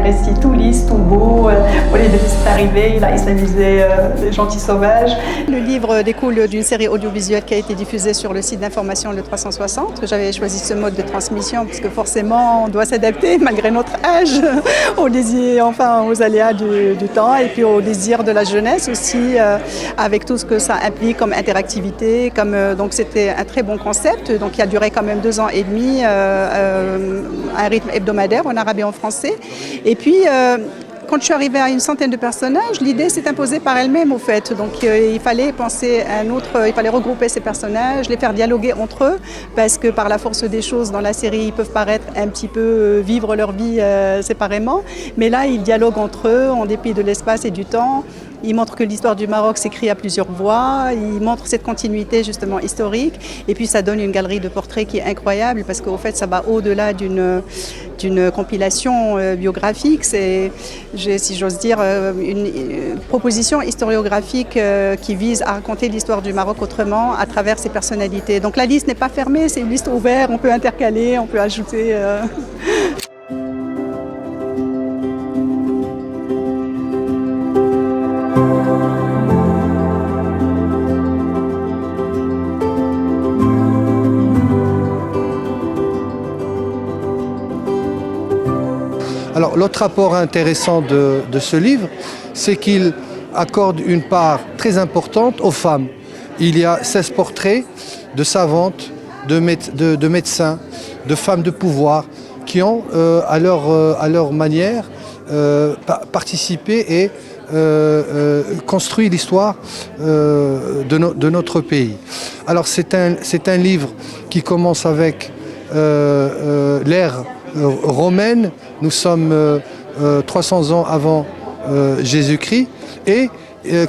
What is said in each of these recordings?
récit tout lisse, tout beau. Au lieu de c'est arrivé, il a islamisé les gentils sauvages. Le livre découle d'une série audiovisuelle qui a été diffusée sur le site d'information Le 360. J'avais choisi ce mode de transmission parce que forcément on doit s'adapter malgré notre âge au désir, enfin aux aléas du temps et puis au désir de la jeunesse aussi, avec tout ce que ça implique comme interactivité. Donc c'était un très bon concept, donc qui a duré quand même 2 ans et demi, un rythme hebdomadaire en arabe et en français. Et puis quand je suis arrivée à une centaine de personnages, l'idée s'est imposée par elle-même au fait. Donc il fallait penser à il fallait regrouper ces personnages, les faire dialoguer entre eux, parce que par la force des choses dans la série, ils peuvent paraître un petit peu vivre leur vie séparément. Mais là, ils dialoguent entre eux en dépit de l'espace et du temps. Il montre que l'histoire du Maroc s'écrit à plusieurs voix, il montre cette continuité justement historique et puis ça donne une galerie de portraits qui est incroyable parce qu'au fait ça va au-delà d'une compilation biographique, c'est, si j'ose dire, une proposition historiographique qui vise à raconter l'histoire du Maroc autrement à travers ses personnalités. Donc la liste n'est pas fermée, c'est une liste ouverte, on peut intercaler, on peut ajouter. Alors l'autre apport intéressant de ce livre, c'est qu'il accorde une part très importante aux femmes. Il y a 16 portraits de savantes, de médecins, de femmes de pouvoir qui ont à leur manière participé et construit l'histoire de notre pays. Alors c'est un livre qui commence avec l'ère romaine, nous sommes 300 ans avant Jésus-Christ et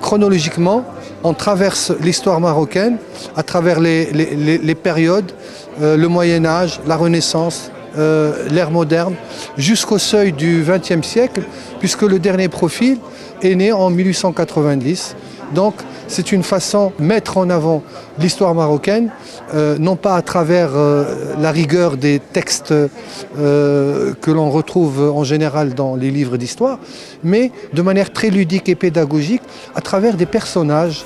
chronologiquement on traverse l'histoire marocaine à travers les périodes, le Moyen-Âge, la Renaissance, l'ère moderne, jusqu'au seuil du XXe siècle, puisque le dernier profil est né en 1890. Donc c'est une façon de mettre en avant l'histoire marocaine, non pas à travers la rigueur des textes que l'on retrouve en général dans les livres d'histoire, mais de manière très ludique et pédagogique à travers des personnages